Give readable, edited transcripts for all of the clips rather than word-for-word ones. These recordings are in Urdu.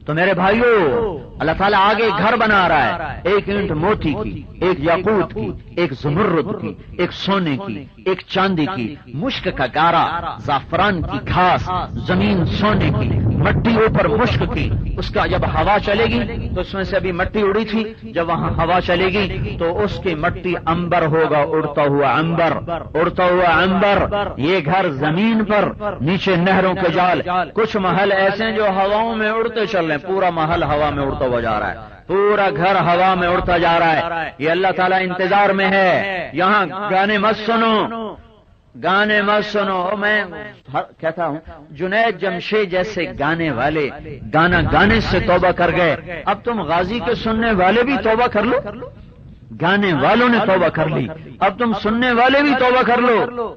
تو میرے بھائیو اللہ تعالیٰ آگے گھر بنا رہا ہے، ایک اینٹ موتی کی، ایک یاقوت کی، ایک زمرد کی، ایک سونے کی، ایک چاندی کی، مشک کا گارا، زعفران کی گھاس، زمین سونے کی، مٹی اوپر مشک کی، اس کا جب ہوا چلے گی تو اس میں سے ابھی مٹی اڑی تھی، جب وہاں ہوا چلے گی تو اس کی مٹی عنبر ہوگا، اڑتا ہوا عنبر، اڑتا ہوا عنبر۔ یہ گھر زمین پر، نیچے نہروں کے جال، کچھ محل ایسے ہیں جو ہواؤں میں اڑتے چل رہے ہیں، پورا محل ہوا میں اڑتا ہوا جا رہا ہے، پورا گھر ہوا میں اڑتا جا رہا ہے۔ یہ اللہ تعالیٰ انتظار میں ہے، یہاں گانے مت سنو، گانے مت سنو۔ میں کہتا ہوں جنید جمشید جیسے گانے والے گانا گانے سے توبہ کر گئے، اب تم غازی کے سننے والے بھی توبہ کر لو۔ گانے والوں نے توبہ کر لی، اب تم سننے والے بھی توبہ کر لو۔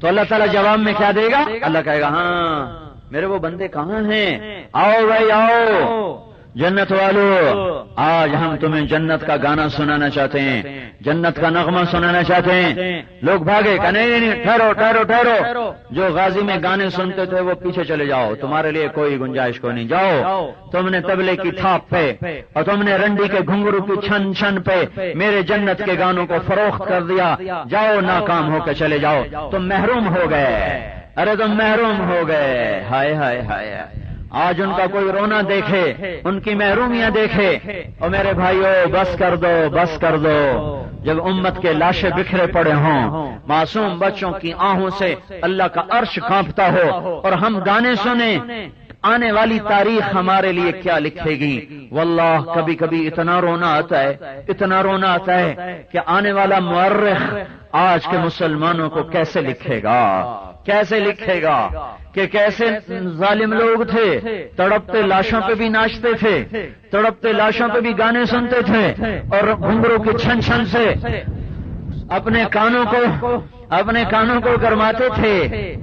تو اللہ تعالیٰ جواب میں کیا دے گا؟ اللہ کہے گا ہاں میرے وہ بندے کہاں ہیں، آؤ بھائی آؤ جنت والو، آج ہم تمہیں جنت کا گانا سنانا چاہتے ہیں، جنت کا نغمہ سنانا چاہتے ہیں۔ لوگ بھاگے کہ نہیں، ٹھہرو ٹھہرو ٹھہرو، جو غازی میں گانے سنتے تھے وہ پیچھے چلے جاؤ، تمہارے لیے کوئی گنجائش کو نہیں، جاؤ۔ تم نے تبلے کی تھاپ پہ اور تم نے رنڈی کے گھنگرو کی چھن چھن پہ میرے جنت کے گانوں کو فروخت کر دیا، جاؤ ناکام ہو کے چلے جاؤ، تم محروم ہو گئے، ارے تم محروم ہو گئے۔ ہائے ہائے ہائے، آج ان کا کوئی رونا دیکھے، ان کی محرومیاں دیکھے۔ اور میرے بھائیو بس کر دو، بس کر دو۔ جب امت کے لاشیں بکھرے پڑے ہوں، معصوم بچوں کی آہوں سے اللہ کا عرش کانپتا ہو، اور ہم گانے سنیں، آنے والی تاریخ ہمارے لیے کیا لکھے گی؟ واللہ کبھی کبھی اتنا رونا آتا ہے، اتنا رونا آتا ہے کہ آنے والا مورخ آج کے مسلمانوں کو کیسے لکھے گا، کیسے لکھے گا کہ کیسے ظالم لوگ تھے، تڑپتے لاشوں پہ بھی ناچتے تھے، تڑپتے لاشوں پہ بھی گانے سنتے تھے، اور گھنگروں کی چھن چھن سے اپنے کانوں کو گرماتے تھے۔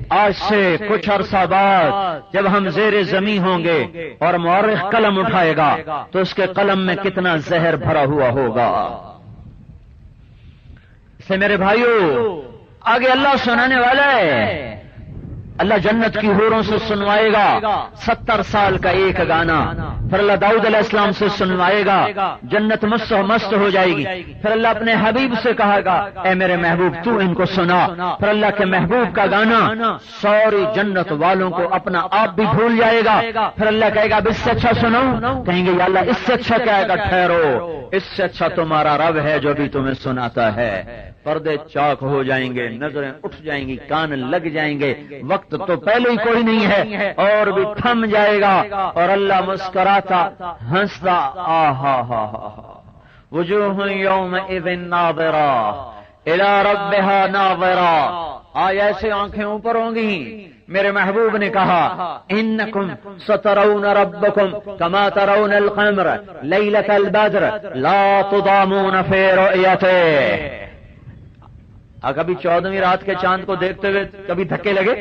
آج سے کچھ عرصہ بعد جب ہم زیر زمین ہوں گے اور مورخ قلم اٹھائے گا تو اس کے قلم میں کتنا زہر بھرا ہوا ہوگا۔ سے میرے بھائیو آگے اللہ سنانے والا ہے، اللہ جنت کی حوروں سے سنوائے گا 70 سال کا ایک گانا، پھر اللہ داؤد علیہ السلام سے سنوائے گا، جنت مست ہو جائے گی۔ پھر اللہ اپنے حبیب سے کہے گا اے میرے محبوب تو ان کو سنا، پھر اللہ کے محبوب کا گانا ساری جنت والوں کو اپنا آپ بھی بھول جائے گا۔ پھر اللہ کہے گا اس سے اچھا سنو، کہیں گے یا اللہ اس سے اچھا کیا ہے؟ ٹھہرو، اس سے اچھا تمہارا رب ہے جو بھی تمہیں سناتا ہے۔ پردے چاک ہو جائیں گے، نظریں اٹھ جائیں گی، کان لگ جائیں گے، وقت تو پہلے ہی کوئی نہیں ہے اور بھی تھم جائے گا، اور اللہ مسکراتا ہنستا آہا ہا ہا وجوہ یومئذ ناظرہ الی ربہا ناظرہ، آج ایسے آنکھیں اوپر ہوں گی۔ میرے محبوب نے کہا انکم سترون ربکم کما ترون القمر لیلۃ البدر لا تضامون فی رؤیتہ۔ کبھی 14ویں رات کے چاند کو دیکھتے ہوئے کبھی دھکے لگے؟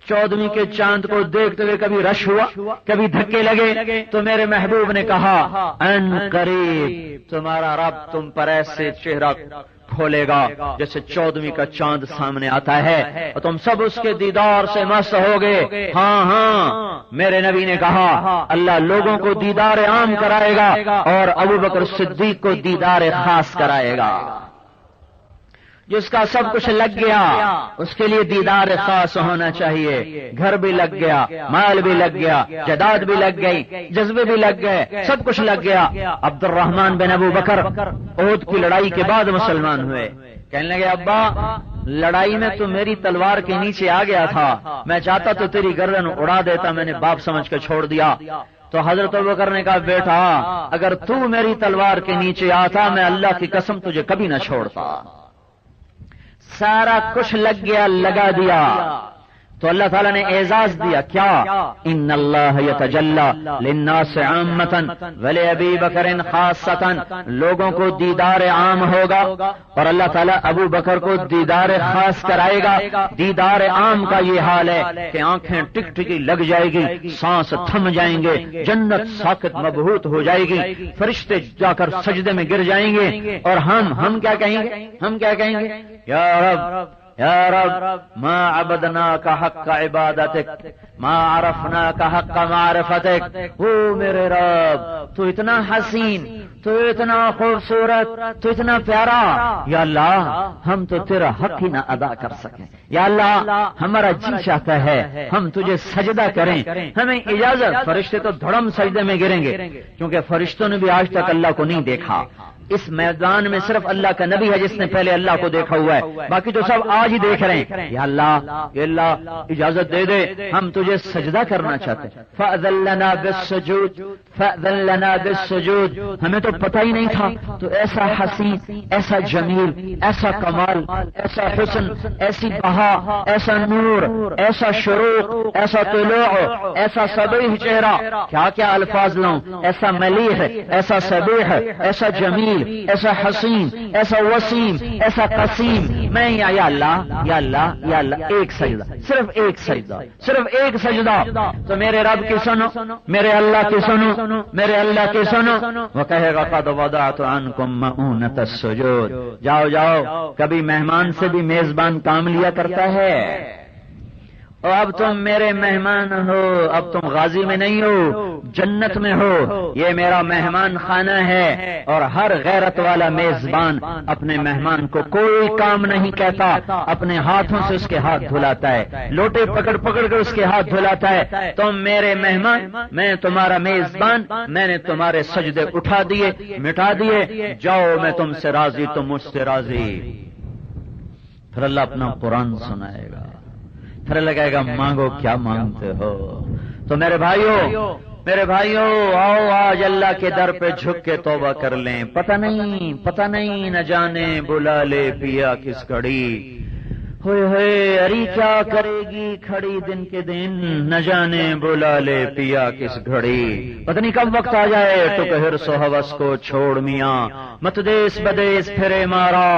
14ویں کے چاند کو دیکھتے ہوئے کبھی رش ہوا، کبھی دھکے لگے؟ تو میرے محبوب نے کہا ان قریب تمہارا رب تم پر ایسے چہرہ کھولے گا جیسے 14ویں کا چاند سامنے آتا ہے، اور تم سب اس کے دیدار سے مست ہوگے۔ ہاں ہاں میرے نبی نے کہا اللہ لوگوں کو دیدار عام کرائے گا اور ابوبکر صدیق کو دیدار خاص کرائے گا۔ جس کا سب کچھ لگ گیا اس کے لیے دیدار خاص ہونا چاہیے، گھر بھی لگ گیا، مال بھی لگ گیا، جائیداد بھی لگ گئی، جذبے بھی لگ گئے، سب کچھ لگ گیا۔ عبد الرحمن بن ابو بکر احد کی لڑائی کے بعد مسلمان ہوئے، کہنے لگے ابا لڑائی میں تو میری تلوار کے نیچے آ گیا تھا، میں چاہتا تو تیری گردن اڑا دیتا، میں نے باپ سمجھ کے چھوڑ دیا۔ تو حضرت ابوبکر نے کہا بیٹا اگر تو میری تلوار کے نیچے آتا میں اللہ کی قسم تجھے کبھی نہ چھوڑتا۔ سارا کچھ لگ گیا، لگا دیا، تو اللہ تعالیٰ نے اعزاز دیا کیا؟ ان اللہ یتجلی للناس عامۃ ولابی بکر خاصۃ، لوگوں کو دیدار عام ہوگا اور اللہ تعالیٰ ابو بکر کو دیدار خاص کرائے گا۔ دیدار عام کا یہ حال ہے کہ آنکھیں ٹک ٹکی لگ جائے گی، سانس تھم جائیں گے، جنت ساکت مبہوت ہو جائے گی، فرشتے جا کر سجدے میں گر جائیں گے، اور ہم کیا کہیں گے؟ ہم کیا کہیں گے؟ یا رب یا رب ما عبدناک حق عبادتک ما عرفناک حق معرفتک، او میرے رب تو اتنا حسین، تو اتنا خوبصورت، تو اتنا پیارا، یا اللہ ہم تو تیرا حق ہی نہ ادا کر سکیں، یا اللہ ہمارا جی چاہتا ہے ہم تجھے سجدہ کریں، ہمیں اجازت، فرشتے تو دھڑم سجدے میں گریں گے، کیونکہ فرشتوں نے بھی آج تک اللہ کو نہیں دیکھا، اس میدان میں صرف اللہ کا نبی ہے جس نے پہلے اللہ کو دیکھا ہوا ہے، باقی تو سب آج ہی دیکھ رہے ہیں، یا اللہ اجازت دے دے، ہم تجھے سجدہ کرنا چاہتے ہیں، فأذن لنا بالسجود، فأذن لنا بالسجود، ہمیں تو پتہ ہی نہیں تھا تو ایسا حسین، ایسا جمیل، ایسا کمال، ایسا حسن، ایسی بہا، ایسا نور، ایسا شروق، ایسا طلوع، ایسا صبیح چہرہ، کیا کیا الفاظ لوں، ایسا ملیح، ایسا صبیح، ایسا جمیل، ایسا حسین، ایسا وسیم، ایسا قسیم، میں یا اللہ یا اللہ یا اللہ، ایک سجدہ، صرف ایک سجدہ، صرف ایک سجدہ، تو میرے رب کی سنو، میرے اللہ کی سنو، میرے اللہ کی سنو، وہ کہے گا قد وضعت عنکم مؤونۃ السجود، جاؤ جاؤ، کبھی مہمان سے بھی میزبان کام لیا کرتا ہے، اور اب تم میرے مہمان ہو، اب تم غازی میں نہیں ہو، جنت میں ہو، یہ میرا مہمان خانہ ہے، اور ہر غیرت والا میزبان اپنے مہمان کو کوئی کام نہیں کہتا، اپنے ہاتھوں سے اس کے ہاتھ دھلاتا ہے، لوٹے پکڑ پکڑ کر اس کے ہاتھ دھلاتا ہے، تم میرے مہمان، میں تمہارا میزبان، میں نے تمہارے سجدے اٹھا دیے، مٹا دیے، جاؤ میں تم سے راضی، تم مجھ سے راضی۔ پھر اللہ اپنا قرآن سنائے گا، پھر لگائے گا مانگو کیا مانگتے ہو، تو میرے بھائیوں آؤ آج اللہ کے در پہ جھک کے توبہ کر لیں، پتہ نہیں نہ جانے بلا لے پیا کس گھڑی، ہوئے ہوئے اری کیا کرے گی کھڑی دن کے دن، نہ جانے بلا لے پیا کس گھڑی، پتہ نہیں کب وقت آ جائے ٹک حرص و ہوس کو چھوڑ میاں، مت دیس بدیس پھرے مارا،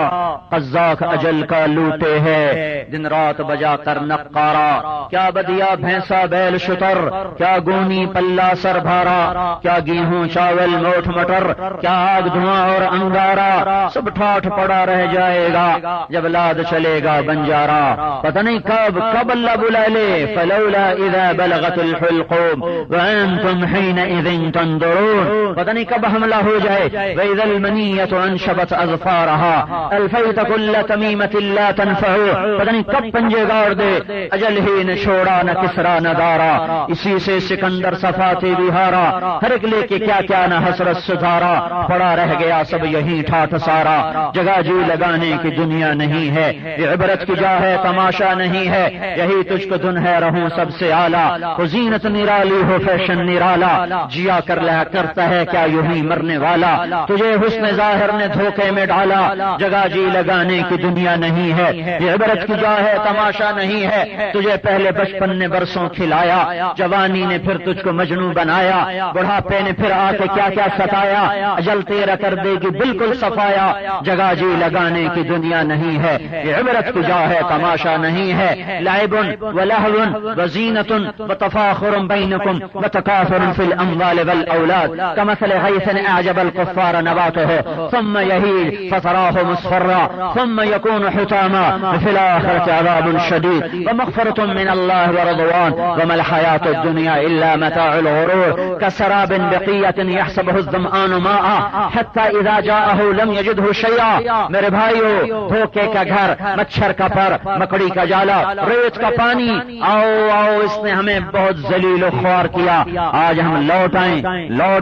قزاق اجل کا لوٹے ہے دن رات بجا کر نقارا، کیا بدیا بھینسا بیل شتر، کیا گونی پلہ سر بھارا، کیا گیہوں چاول موٹ مٹر، کیا آگ دھواں اور انگارا، سب ٹھاٹھ پڑا رہ جائے گا جب لاد چلے گا بنجارا، پتہ نہیں کب اللہ بلا لے، فلولا اذا بلغت الحلقوم وانتم حينئذ تنظرون، پتہ نہیں کب حملہ ہو جائے، واذا المنیۃ انشبت اظفارها الفیت کل تمیمۃ لا تنفع، پتہ نہیں کب پنجے گاڑ دے، اجل ہی نہ چھوڑا نہ کسرا نہ دارا، اسی سے سکندر صفاتی بہارا، ہر ایک لے کے کیا کیا نہ حسرت سدھارا، پڑا رہ گیا سب یہی ٹھاٹھ سارا، جگہ جی لگانے کی دنیا نہیں ہے، یہ عبرت کی جا ہے تماشا نہیں ہے، یہی تجھ کو دن ہے رہوں سب سے اعلیٰ، وہ زینت نرالی ہو فیشن نرالا، جیا کر لیا کرتا ہے کیا یوں ہی مرنے والا، تجھے حسن ظاہر نے دھوکے میں ڈالا، جگہ جی لگانے کی دنیا نہیں ہے، یہ عبرت کی جا ہے تماشا نہیں ہے، تجھے پہلے بچپن نے برسوں کھلایا، جوانی نے پھر تجھ کو مجنوں بنایا، بڑھاپے نے پھر آ کے کیا کیا ستایا، اجل تیرا کر دے گی بالکل صفایا، جگہ جی لگانے کی دنیا نہیں ہے، یہ عبرت کی جا ہے تماشا نہیں ہے، لعب ولہو وزینۃ وتفاخر بینکم وتکاثر فی الاموال والاولاد کمثل غیث اعجب الکفار نباتہ ثم یہیج فتراہ مصفرا ثم یکون حطاما فی الآخرۃ عذاب شدید ومغفرۃ من اللہ ورضوان وما الحیاۃ الدنیا الا متاع الغرور کسراب بقیۃ یحسبہ الظمآن ماء حتی اذا جاءہ لم یجدہ شیئا، میرے بھائیو دھوکے کا گھر، مچھر کا پر، مکڑی کا جالا، ریت کا پانی، آؤ اس نے ہمیں بہت ذلیل و خوار کیا، آج ہم لوٹ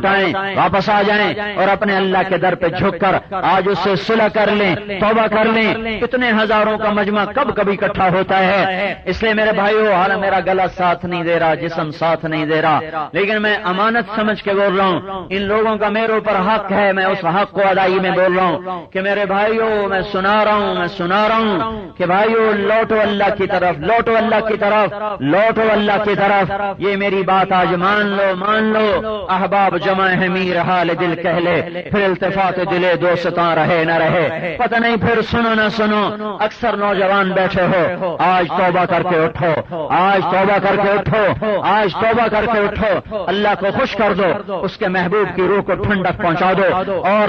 آئیں واپس آ جائیں اور اپنے اللہ کے در پہ جھک کر آج اس سے صلح کر لیں، توبہ کر لیں، کتنے ہزاروں کا مجمع کب کبھی اکٹھا ہوتا ہے، اس لیے میرے بھائیو حال میرا گلا ساتھ نہیں دے رہا، جسم ساتھ نہیں دے رہا، لیکن میں امانت سمجھ کے بول رہا ہوں، ان لوگوں کا میرے اوپر حق ہے، میں اس حق کو ادائی میں بول رہا ہوں کہ میرے بھائیو میں سنا رہا ہوں کہ بھائیو لوٹو اللہ کی طرف، لوٹو اللہ کی طرف، لوٹو اللہ کی طرف، یہ میری بات آج مان لو، احباب جمع ہے میر حال دل کہہ لے، پھر التفات دلے دوستاں رہے نہ رہے، پتہ نہیں پھر سنو نہ سنو، اکثر نوجوان بیٹھے ہو، آج توبہ کر کے اٹھو، آج توبہ کر کے اٹھو، آج توبہ کر کے اٹھو، اللہ کو خوش کر دو، اس کے محبوب کی روح کو ٹھنڈک پہنچا دو، اور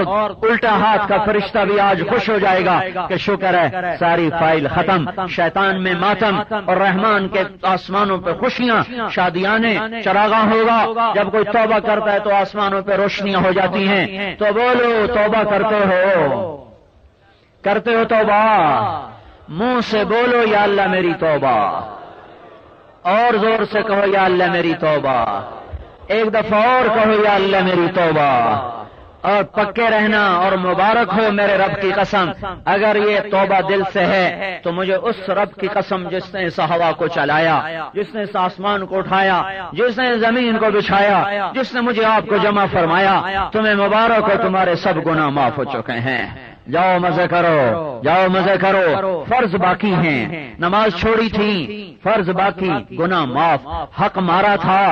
الٹا ہاتھ کا فرشتہ بھی آج خوش ہو جائے گا کہ شکر ہے ساری فائل ختم ختم، شیطان میں ماتم، اور رحمان کے آسمانوں پہ خوشیاں، شادیانے، چراغاں ہوگا۔ جب کوئی توبہ کرتا ہے تو آسمانوں پہ روشنیاں ہو جاتی ہیں۔ تو بولو توبہ کرتے ہو توبہ؟ منہ سے بولو یا اللہ میری توبہ، اور زور سے کہو یا اللہ میری توبہ، ایک دفعہ اور کہو یا اللہ میری توبہ، اور پکے رہنا۔ اور مبارک ہو میرے رب کی قسم، اگر یہ توبہ دل سے ہے تو مجھے اس رب کی قسم جس نے اس ہوا کو چلایا، جس نے اس آسمان کو اٹھایا، جس نے زمین کو بچھایا، جس نے مجھے آپ کو جمع فرمایا، تمہیں مبارک ہو، تمہارے سب گناہ معاف ہو چکے ہیں۔ جاؤ مزے کرو، جاؤ مزے کرو۔ فرض باقی ہیں، نماز چھوڑی تھی، فرض باقی، گناہ معاف، حق مارا تھا،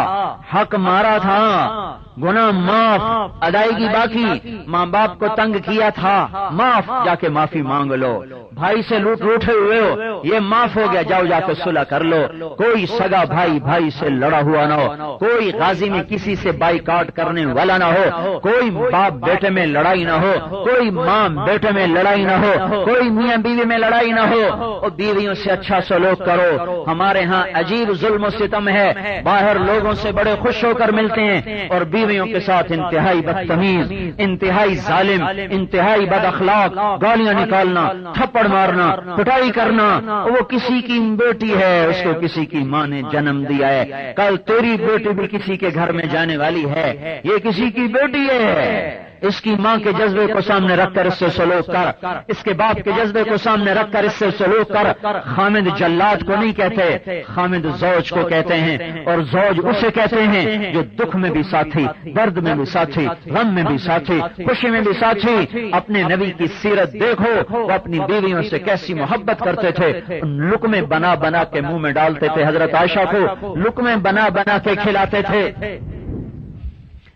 گناہ معاف، ادائیگی باقی، ماں باپ کو تنگ کیا تھا، معاف، جا کے معافی مانگ لو۔ بھائی سے روٹھے ہوئے ہو، یہ معاف ہو گیا، جاؤ جا کے صلح کر لو۔ کوئی سگا بھائی سے لڑا ہوا نہ ہو، کوئی غازی میں کسی سے بائی کاٹ کرنے والا نہ ہو، کوئی باپ بیٹے میں لڑائی نہ ہو، کوئی ماں بیٹے میں لڑائی نہ ہو، کوئی میاں بیوی میں لڑائی نہ ہو، اور بیویوں سے اچھا سلوک کرو۔ ہمارے ہاں عجیب ظلم و ستم ہے، باہر لوگوں سے بڑے خوش ہو کر ملتے ہیں، اور بیویوں کے ساتھ انتہائی بدتمیز، انتہائی ظالم، انتہائی بد اخلاق، گالیاں نکالنا، تھپڑ مارنا، پٹائی کرنا۔ وہ کسی کی بیٹی ہے، اس کو کسی کی ماں نے جنم دیا ہے، کل تیری بیٹی بھی کسی کے گھر میں جانے والی ہے، یہ کسی کی بیٹی ہے۔ اس کی ماں کے جذبے کو سامنے رکھ کر اس سے سلوک کر، اس کے باپ کے جذبے کو سامنے رکھ کر اس سے سلوک کر۔ خامد جلاد کو نہیں کہتے، خامد زوج کو کہتے ہیں، اور زوج اسے کہتے ہیں جو دکھ میں بھی ساتھی، درد میں بھی ساتھی، غم میں بھی ساتھی، خوشی میں بھی ساتھی۔ اپنے نبی کی سیرت دیکھو، وہ اپنی بیویوں سے کیسی محبت کرتے تھے، لقمے بنا بنا کے منہ میں ڈالتے تھے، حضرت عائشہ کو لقمے بنا بنا کے کھلاتے تھے۔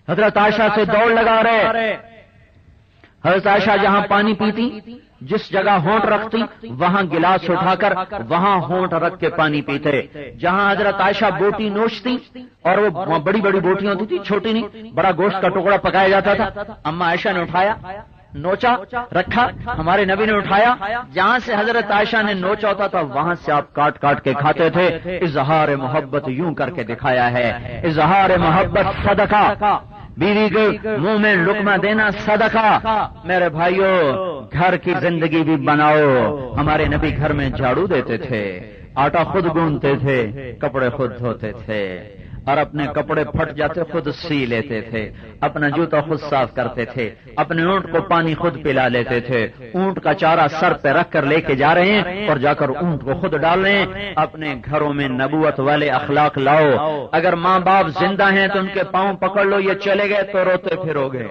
حضرت عائشہ سے دوڑ لگا رہے، حضرت عائشہ جہاں پانی پیتی، جس جگہ ہونٹ رکھتی، وہاں گلاس اٹھا کر وہاں ہونٹ رکھ کے پانی پیتے۔ جہاں حضرت عائشہ بوٹی نوچتی، اور وہ بڑی بڑی بوٹیاں ہوتی تھی، چھوٹی نہیں، بڑا گوشت کا ٹکڑا پکایا جاتا تھا، اما عائشہ نے اٹھایا، نوچا، رکھا، ہمارے نبی نے اٹھایا، جہاں سے حضرت عائشہ نے نوچا ہوتا تھا وہاں سے آپ کاٹ کاٹ کے کھاتے تھے۔ اظہار محبت یوں کر کے دکھایا ہے، اظہار محبت صدقہ، بیوی کے منہ میں لقمہ دینا صدقہ۔ میرے بھائیوں، گھر کی زندگی بھی بناؤ۔ ہمارے نبی گھر میں جھاڑو دیتے تھے، آٹا خود گوندتے تھے، کپڑے خود دھوتے تھے، اور اپنے کپڑے پھٹ جاتے خود سی لیتے تھے، اپنا جوتا خود صاف کرتے تھے، اپنے اونٹ کو پانی خود پلا لیتے تھے، اونٹ کا چارہ سر پہ رکھ کر لے کے جا رہے ہیں اور جا کر اونٹ کو خود ڈال رہے ہیں۔ اپنے گھروں میں نبوت والے اخلاق لاؤ۔ اگر ماں باپ زندہ ہیں تو ان کے پاؤں پکڑ لو، یہ چلے گئے تو روتے پھرو گے،